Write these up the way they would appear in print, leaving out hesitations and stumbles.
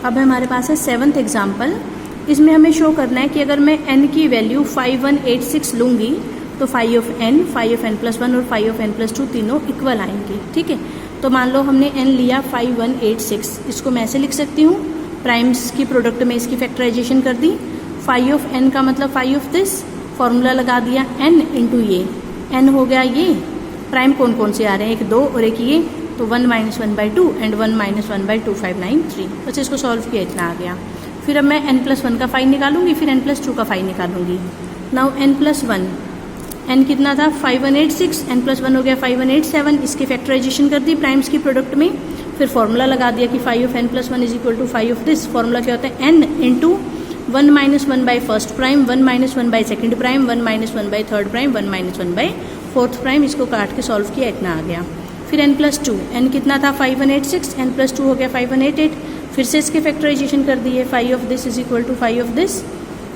अब हमारे पास है 7th एग्जाम्पल। इसमें हमें शो करना है कि अगर मैं n की वैल्यू 5186 लूँगी तो फाई ऑफ n प्लस 1 और फाई ऑफ n प्लस 2 तीनों इक्वल आएंगे। ठीक है, तो मान लो हमने n लिया 5186, इसको मैं ऐसे लिख सकती हूँ, प्राइम्स की प्रोडक्ट में इसकी फैक्टराइजेशन कर दी। फाई ऑफ n का मतलब फाई ऑफ दिस, फॉर्मूला लगा दिया n इंटू ये, n हो गया ये, प्राइम कौन कौन से आ रहे हैं, एक 2 और एक ये, तो 1 माइनस 1/2 एंड 1 माइनस 1/2 593। बस इसको सॉल्व किया, इतना आ गया। फिर अब मैं n प्लस 1 का फाई निकालूंगी, फिर n प्लस 2 का फाई निकालूंगी। नाउ n प्लस 1, n कितना था 5186, n प्लस 1 हो गया 5187, इसकी फैक्टराइजेशन कर दी प्राइम्स की प्रोडक्ट में। फिर फॉर्मूला लगा दिया कि phi of n plus 1 is equal to phi of this, formula क्या होता है n into 1 minus 1 by first prime, 1 minus 1 by second prime, 1 minus 1 by third prime, 1 minus 1 by fourth prime. इसको काट के सॉल्व किया, इतना आ गया। फिर n प्लस 2, n कितना था 5186, n प्लस 2 हो गया 5188, फिर से इसके फैक्टराइजेशन कर दिए, phi of this is equal to phi of this.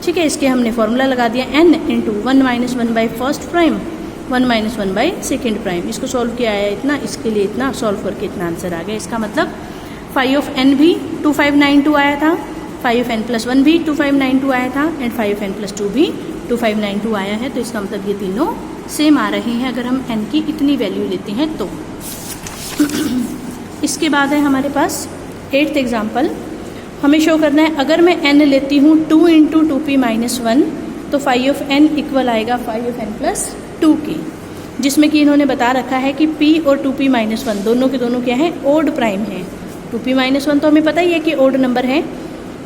ठीक है, इसके हमने फॉर्मूला लगा दिया n into 1 minus 1 by first prime, 1 minus 1 by second prime. इसको सॉल्व किया है इतना, इसके लिए इतना, सॉल्व करके इतना आंसर आ गया। इसका मतलब फाई ऑफ n भी 2592 आया था, फाई ऑफ n प्लस 1 भी 2592 आया था, and phi of n plus 2 भी 2592 आया है। तो इसका मतलब ये तीनों सेम आ रहे हैं अगर हम n की इतनी वैल्यू लेते हैं तो। इसके बाद है हमारे पास 8th एग्जाम्पल। हमें शो करना है अगर मैं n लेती हूँ 2 इंटू 2p माइनस 1 तो फाई ऑफ n इक्वल आएगा फाई ऑफ n प्लस 2 की, जिसमें कि इन्होंने बता रखा है कि p और 2p माइनस 1 दोनों के दोनों क्या है, ओड प्राइम है। 2p माइनस 1 तो हमें पता ही है कि ओड नंबर है,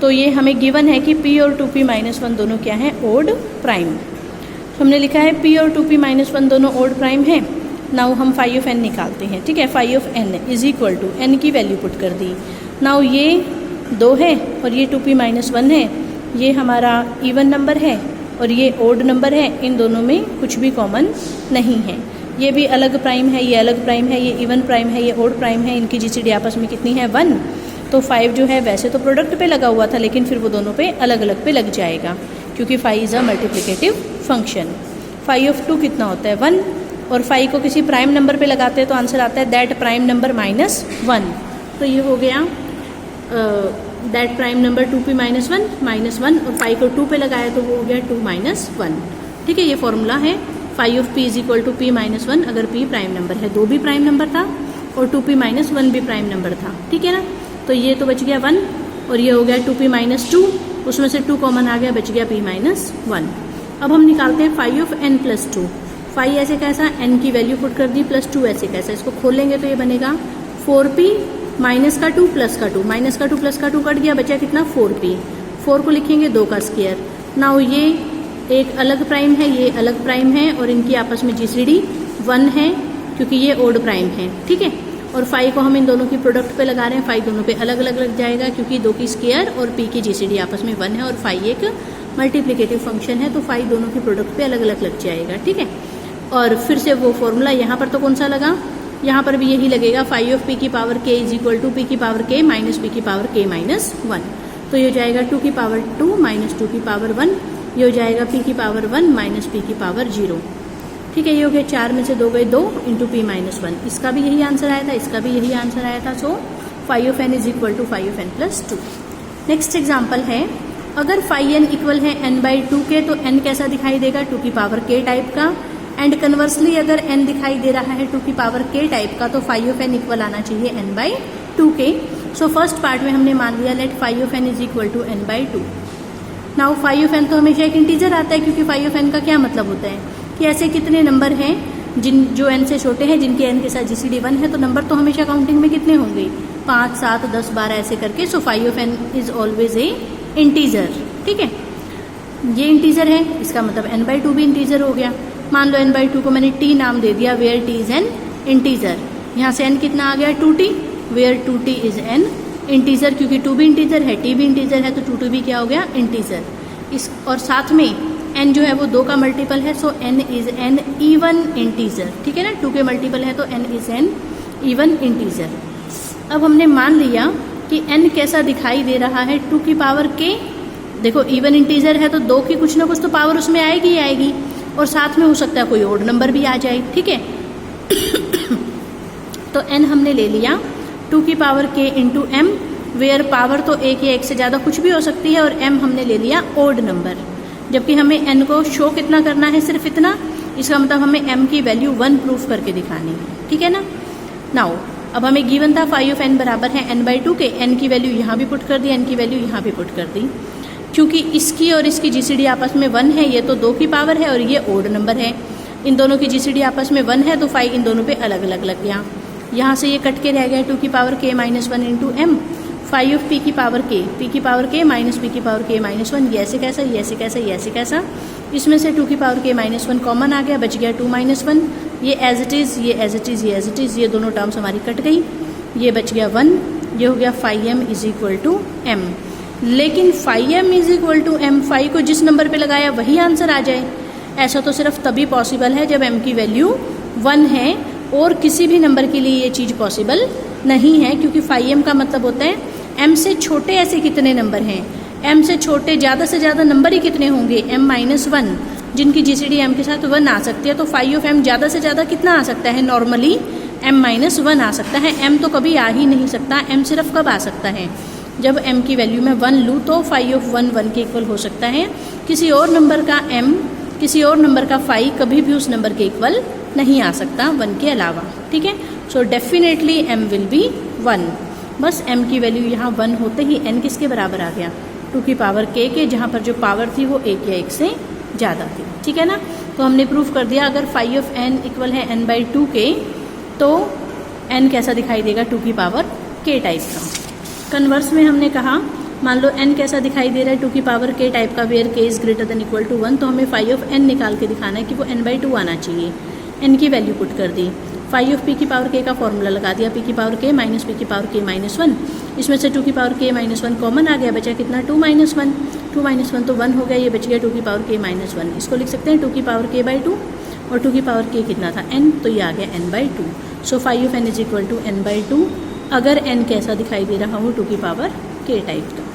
तो ये हमें गिवन है कि p और 2p माइनस 1 दोनों क्या है, ओड प्राइम। हमने लिखा है p और 2p माइनस 1 दोनों ओड प्राइम है। नाउ हम फाई ऑफ n निकालते हैं। ठीक है, phi of n is equal to n की वैल्यू पुट कर दी। नाउ ये 2 है और ये 2p माइनस 1 है, ये हमारा इवन नंबर है और ये ओड नंबर है, इन दोनों में कुछ भी कॉमन नहीं है। ये भी अलग प्राइम है, ये अलग प्राइम है, ये इवन प्राइम है, ये ओड प्राइम है, इनकी जीसीडी आपस में कितनी है 1। तो 5 जो है वैसे तो प्रोडक्ट पे लगा हुआ था, लेकिन फिर वो दोनों पे अलग अलग पे लग जाएगा क्योंकि 5 is a multiplicative function. Phi of 2 कितना होता है 1, और 5 को किसी प्राइम नंबर पे लगाते हैं तो आंसर आता है दैट प्राइम नंबर माइनस 1। तो ये हो गया that prime number 2p minus 1 और 5 को 2 पे लगाया तो वो हो गया 2 माइनस 1। ठीक है, ये फॉर्मूला है phi of p is equal to p minus 1 अगर p प्राइम नंबर है। 2 भी प्राइम नंबर था और 2p माइनस 1 भी प्राइम नंबर था। ठीक है ना, तो ये तो बच गया 1 और ये हो गया 2p माइनस 2, उसमें से 2 कॉमन आ गया, बच गया p माइनस 1। अब हम निकालते हैं phi of n plus 2। Phi ऐसे कैसा, n की वैल्यू पुट कर दी, प्लस 2 ऐसे कैसा, इसको खोलेंगे तो ये बनेगा 4p माइनस का 2 प्लस का 2, माइनस का 2 प्लस का 2 कट गया, बचा कितना 4p। 4 को लिखेंगे 2 का स्क्वायर। नाउ ये एक अलग प्राइम है, ये अलग प्राइम है और इनकी आपस में जीसीडी 1 है क्योंकि ये ओड प्राइम है। ठीक है, और 5 को हम इन दोनों की प्रोडक्ट पे लगा रहे हैं, 5 दोनों पे अलग अलग लग जाएगा क्योंकि 2 की स्क्वायर और p की जीसीडी आपस में 1 है और 5 एक मल्टीप्लिकेटिव फंक्शन है, तो 5 दोनों की प्रोडक्ट पे अलग अलग लग जाएगा। ठीक है, और फिर से वो फॉर्मूला यहाँ पर तो कौन सा लगा, यहाँ पर भी यही लगेगा, फाई ऑफ p की power k is equal to p की पावर k माइनस p की पावर k माइनस 1। तो ये हो जाएगा 2 की पावर 2 माइनस 2 की पावर 1, ये हो जाएगा p की पावर 1 माइनस p की पावर 0। ठीक है, ये हो गया 4 में से 2 गए 2 इंटू p माइनस 1। इसका भी यही आंसर आया था, इसका भी यही आंसर आया था। So phi of n is equal to phi of n plus 2। Next example है, अगर फाई n इक्वल है n बाई 2 के तो n कैसा दिखाई देगा, 2 की पावर k टाइप का। एंड कन्वर्सली अगर n दिखाई दे रहा है 2 की पावर k टाइप का तो फाई ऑफ n इक्वल आना चाहिए n बाई 2 के। सो फर्स्ट पार्ट में हमने मान लिया let phi of n is equal to n by 2। Now phi of n तो हमेशा एक इंटीजर आता है क्योंकि फाई ऑफ n का क्या मतलब होता है कि ऐसे कितने नंबर हैं जो n से छोटे हैं, जिनके n के साथ जीसीडी 1 है, तो नंबर तो हमेशा काउंटिंग में कितने होंगे 5, 7, 10, 12 ऐसे करके। So phi of n is always a integer. ठीक है, ये इंटीजर है, इसका मतलब n बाई 2 भी इंटीजर हो गया। मान लो n बाई 2 को मैंने t नाम दे दिया, where t is an integer. यहाँ से n कितना आ गया 2t, where 2t is an integer, क्योंकि 2 भी इंटीजर है, t भी इंटीजर है, तो 2 भी क्या हो गया इंटीजर। इस और साथ में n जो है वो 2 का मल्टीपल है, सो n is an even integer. ठीक है ना, 2 के मल्टीपल है तो n is an even integer. अब हमने मान लिया कि n कैसा दिखाई दे रहा है, 2 की पावर k। देखो इवन इंटीजर है तो 2 की कुछ ना कुछ तो पावर उसमें आएगी ही आएगी, और साथ में हो सकता है कोई ओड नंबर भी आ जाए। ठीक है, तो n हमने ले लिया 2 की power k into m where power तो एक या एक से ज़्यादा कुछ भी हो सकती है और m हमने ले लिया ओड नंबर, जबकि हमें n को शो कितना करना है, सिर्फ इतना। इसका मतलब हमें m की वैल्यू 1 प्रूफ करके दिखानी है, ठीक है ना। नाउ अब हमें गिवन था फाई ऑफ n बराबर है n/2 के, n की वैल्यू यहाँ भी पुट कर दी, n की वैल्यू यहाँ भी पुट कर दी। क्योंकि इसकी और इसकी जीसीडी आपस में 1 है, ये तो 2 की पावर है और ये ओड नंबर है, इन दोनों की जीसीडी आपस में 1 है तो फाई इन दोनों पे अलग अलग लग गया। यहाँ से ये कट के रह गया 2 की power k minus 1 into m, phi of p की पावर k माइनस p की पावर k माइनस 1, ये ऐसे कैसा, ये ऐसे कैसा, ये ऐसे कैसा। इसमें से 2 की पावर k माइनस 1 कॉमन आ गया, बच गया 2 माइनस 1, ये एज इट इज़, ये एज इट इज़, ये एज इट इज़, ये दोनों टर्म्स हमारी कट गई, ये बच गया 1, ये हो गया phi m is equal to m। लेकिन phi m is equal to m, phi को जिस नंबर पे लगाया वही आंसर आ जाए, ऐसा तो सिर्फ तभी पॉसिबल है जब m की वैल्यू 1 है, और किसी भी नंबर के लिए ये चीज़ पॉसिबल नहीं है, क्योंकि फाई m का मतलब होता है m से छोटे ऐसे कितने नंबर हैं, m से छोटे ज़्यादा से ज़्यादा नंबर ही कितने होंगे, m माइनस 1, जिनकी जीसीडी m के साथ 1 आ सकती है। तो फाई ऑफ m ज़्यादा से ज़्यादा कितना आ सकता है, नॉर्मली m माइनस 1 आ सकता है, m तो कभी आ ही नहीं सकता, m सिर्फ कब आ सकता है, जब m की वैल्यू मैं 1 लूँ तो फाई ऑफ 1 1 के इक्वल हो सकता है। किसी और नंबर का m, किसी और नंबर का फाई कभी भी उस नंबर के इक्वल नहीं आ सकता 1 के अलावा, ठीक है। So definitely m will be 1। बस m की वैल्यू यहाँ 1 होते ही n किसके बराबर आ गया, 2 की पावर k के, जहाँ पर जो पावर थी वो 1 या 1 से ज़्यादा थी, ठीक है ना। तो हमने प्रूफ कर दिया अगर फाई ऑफ n इक्वल है n/2 के, तो n कैसा दिखाई देगा, 2 की पावर k टाइप का। कन्वर्स में हमने कहा मान लो n कैसा दिखाई दे रहा है, 2 की पावर k टाइप का, where k is greater than equal to 1, तो हमें फाई ऑफ n निकाल के दिखाना है कि वो n/2 आना चाहिए। n की वैल्यू पुट कर दी, फाई ऑफ p की पावर k का फॉर्मूला लगा दिया, p की पावर k माइनस p की पावर k माइनस 1, इसमें से 2 की पावर k माइनस 1 कॉमन आ गया, बचा कितना 2 माइनस 1, 2 माइनस 1 तो 1 हो गया, ये बच गया 2 की पावर k माइनस 1। इसको लिख सकते हैं 2 की पावर k/2, और 2 की पावर k कितना था n, तो ये आ गया n/2। So phi of n is equal to n/2 अगर n कैसा दिखाई दे रहा हो, 2 की पावर k टाइप का।